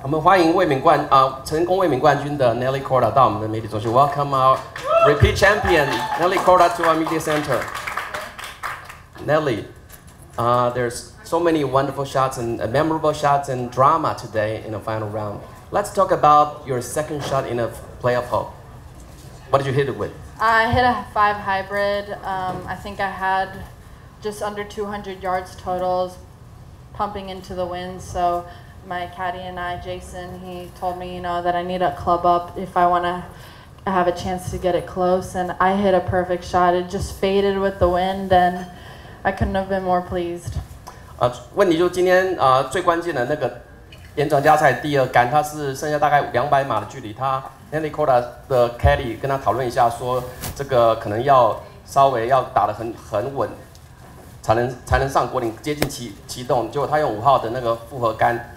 我们欢迎成功卫冕冠军的 Nelly Korda 到我们的媒体中心。Welcome our repeat champion Nelly Korda to our media center. Nelly, there's so many wonderful shots and memorable shots and drama today in the final round. Let's talk about your second shot in a playoff hole. What did you hit it with? I hit a 5 hybrid. I think I had just under 200 yards totals, pumping into the wind. So my caddy and I, Jason, he told me, that I need a club up if I want to have a chance to get it close. And I hit a perfect shot. It just faded with the wind, and I couldn't have been more pleased. 问题就今天最关键的那个延长加赛第二杆，它是剩下大概200码的距离。他 Nelly Korda 的 caddy 跟他讨论一下，说这个可能要稍微要打得很稳，才能上果岭接近启动。结果他用5号的那个复合杆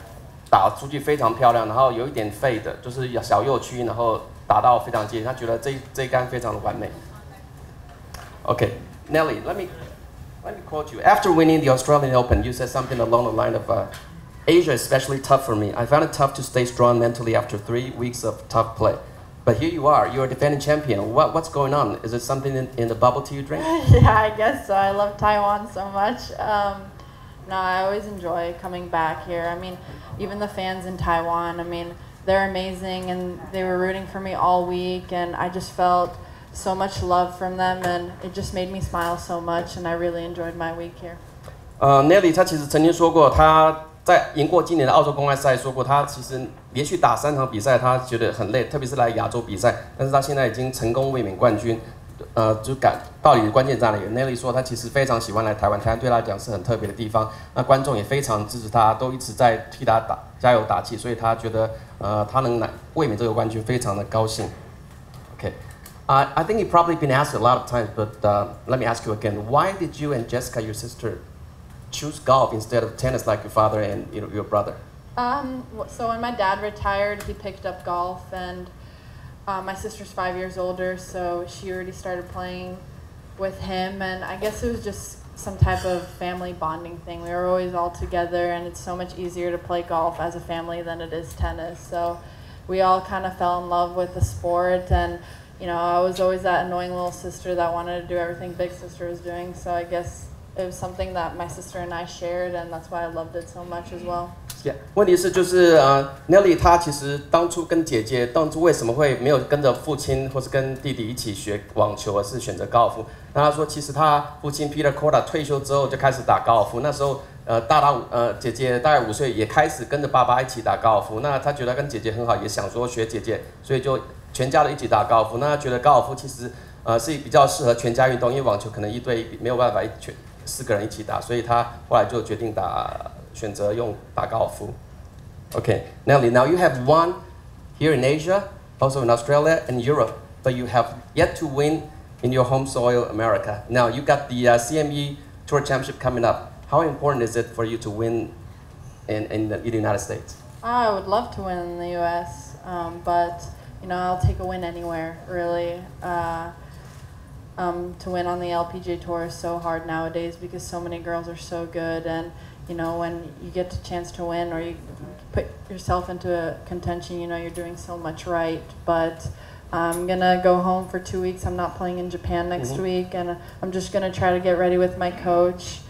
打出去非常漂亮，然后有一点fade的，就是小右曲，然后打到非常接近。他觉得这一杆非常的完美。Okay, Nelly, let me quote you. After winning the Australian Open, you said something along the line of, Asia is especially tough for me. I found it tough to stay strong mentally after 3 weeks of tough play. But here you are, you're a defending champion. What's going on? Is it something in the bubble tea you drink? Yeah, I guess so. I love Taiwan so much. No, I always enjoy coming back here. I mean, even the fans in Taiwan, they're amazing, and they were rooting for me all week, and I just felt so much love from them, and it just made me smile so much, and I really enjoyed my week here. Nelly 她其实曾经说过，她在赢过今年的澳洲公开赛，说过她其实连续打3场比赛，她觉得很累，特别是来亚洲比赛。但是她现在已经成功卫冕冠军，到底关键在哪里 ？Nelly 说她其实非常喜欢来台湾，台湾对她来讲是很特别的地方。那观众也非常支持她，都一直在替她加油打气，所以她觉得她能卫冕这个冠军非常的高兴。Okay. I think you've probably been asked a lot of times, but let me ask you again. Why did you and Jessica, your sister, choose golf instead of tennis like your father and your brother? So when my dad retired, he picked up golf, and my sister's 5 years older, so she already started playing with him, and I guess it was just some type of family bonding thing. We were always all together, and it's so much easier to play golf as a family than it is tennis. So we all kind of fell in love with the sport, and I was always that annoying little sister that wanted to do everything big sister was doing, so I guess it was something that my sister and I shared, and that's why I loved it so much as well. Yeah. 问题是就是Nelly 她其实当初跟姐姐当初为什么会没有跟着父亲或是跟弟弟一起学网球，而是选择高尔夫？那她说其实她父亲 Peter Korda 退休之后就开始打高尔夫，那时候姐姐大概5岁也开始跟着爸爸一起打高尔夫，那她觉得跟姐姐很好，也想说学姐姐，所以就全家都一起打高尔夫。那她觉得高尔夫其实是比较适合全家运动，因为网球可能1对1没有办法4个人一起打，所以她后来就决定选择用打高尔夫。Okay, Nelly, now you have won here in Asia, also in Australia and Europe, but you have yet to win in your home soil, America. Now you got the CME Tour Championship coming up. How important is it for you to win in the United States? I would love to win in the U.S., but I'll take a win anywhere, really. To win on the LPGA Tour is so hard nowadays because so many girls are so good, and when you get a chance to win or you put yourself into a contention, you're doing so much right. But I'm gonna go home for 2 weeks. I'm not playing in Japan next week, and I'm just gonna try to get ready with my coach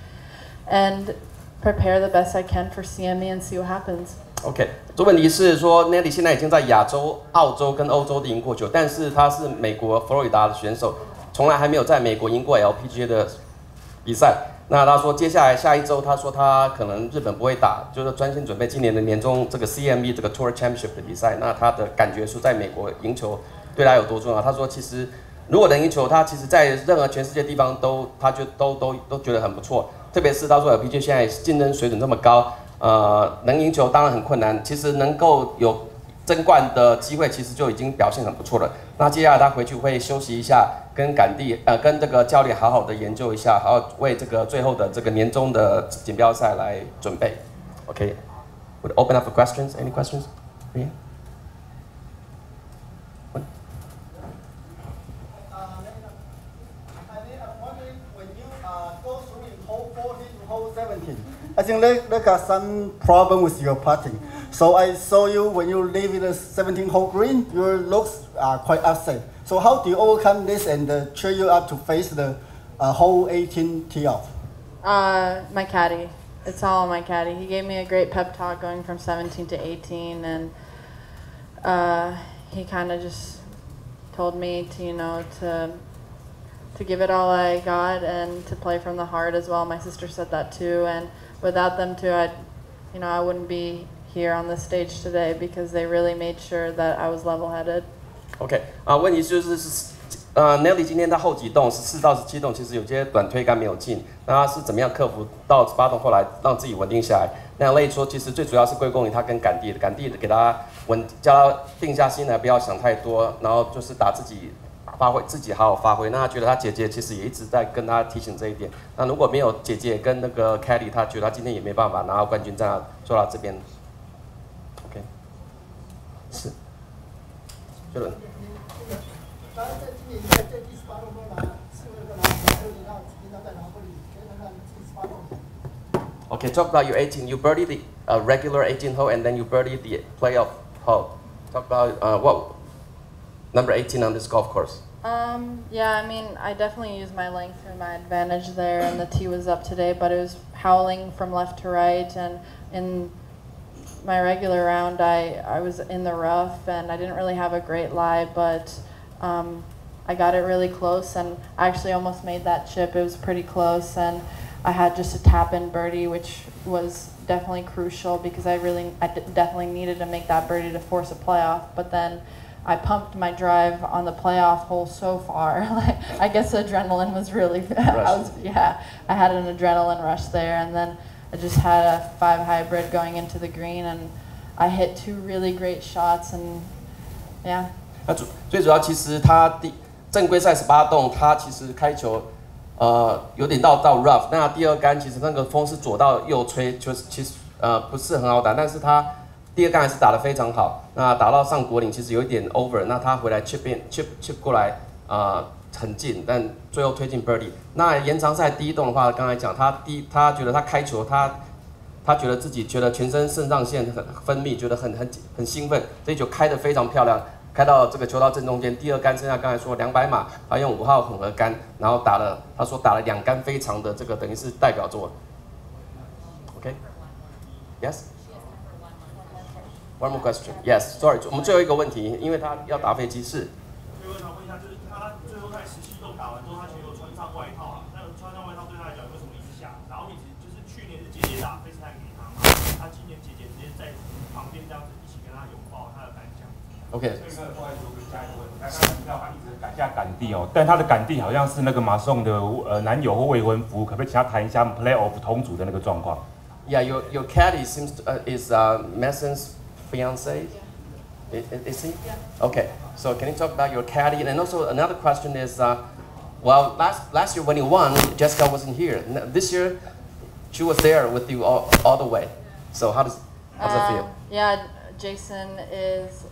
and prepare the best I can for CME and see what happens. OK， 这问题是说 Nelly 现在已经在亚洲、澳洲跟欧洲赢过球，但是他是美国佛罗里达的选手，从来还没有在美国赢过 LPGA 的比赛。那他说接下来下一周，他说他可能日本不会打，就是专心准备今年的年终这个 CME 这个 Tour Championship 的比赛。那他的感觉是在美国赢球对他有多重要？他说其实如果能赢球，他其实在任何全世界地方他都觉得很不错。特别是他说 LPGA 现在竞争水准这么高，能赢球当然很困难，其实能够有争冠的机会，其实就已经表现很不错了。那接下来他回去会休息一下，跟这个教练好好的研究一下，好好为这个最后的这个年终的锦标赛来准备。Okay, would open up for questions. Any questions? Yeah. I think there got some problem with your putting. So I saw you when you leave in the 17-hole green, your looks are quite upset. So how do you overcome this and cheer you up to face the hole 18 tee off? My caddy. It's all my caddy. He gave me a great pep talk going from 17 to 18, and he kind of just told me to give it all I got and to play from the heart as well. My sister said that too, and without them too, I wouldn't be here on this stage today because they really made sure that I was level-headed. OK 问题就是Nelly 今天在后几洞14到17洞，其实有些短推杆没有进，那他是怎么样克服到18洞后来让自己稳定下来？那类说，其实最主要是归功于他跟杆弟给他叫他定下心来，不要想太多，然后就是打自己发挥，自己好好发挥。那他觉得他姐姐其实也一直在跟他提醒这一点。那如果没有姐姐跟那个 Kelly， 他觉得他今天也没办法拿到冠军，坐到这边。OK， 是，就伦。Okay, talk about your 18. You birdied the regular 18 hole and then you birdied the playoff hole. Talk about what number 18 on this golf course. Yeah, I mean, I definitely used my length and my advantage there, and the tee was up today, but it was howling from left to right, and in my regular round, I was in the rough, and I didn't really have a great lie, but I got it really close, and I actually almost made that chip. It was pretty close, and I had just a tap-in birdie, which was definitely crucial because I definitely needed to make that birdie to force a playoff. But then I pumped my drive on the playoff hole so far. I guess the adrenaline was really. I had an adrenaline rush there, and then I just had a 5 hybrid going into the green, and I hit 2 really great shots, and yeah. 那最主要其实他正规赛18洞，他其实开球。有点到 rough， 那第二杆其实那个风是左到右吹，就是其实不是很好打，但是他第二杆还是打得非常好。那打到上果岭其实有一点 over， 那他回来 chip 过来很近，但最后推进 birdie。那延长赛第一洞的话，刚才讲他觉得他开球他觉得自己觉得全身肾上腺很分泌，觉得很兴奋，这一球开得非常漂亮。开到这个球道正中间，第二杆剩下刚才说200码，他用5号混合杆，然后他说打了2杆非常的这个等于是代表作。OK， Yes。One more question. Yes. Sorry， 我们最后一个问题，因为他要打飞机是。我想问一下，就是他最后在17洞打完之后，他其实有穿上外套啊，那穿上外套对他来讲有什么影响？然后就是去年是姐姐打FaceTime给他嘛，他今年姐姐直接在旁边这样子一起跟他拥抱，他的感想。OK， 这个不好意思，我跟下一个问题，他刚刚提到他一直赶下杆弟哦，但他的杆弟好像是那个马颂的男友或未婚夫，可不可以请他谈一下 playoff 同组的那个状况 ？Yeah, your caddy seems is Mason's fiance. Is he? Okay. So can you talk about your caddy? And also another question is, well, last year when you won, Jessica wasn't here. This year, she was there with you all the way. So how's it feel? Yeah, Jason is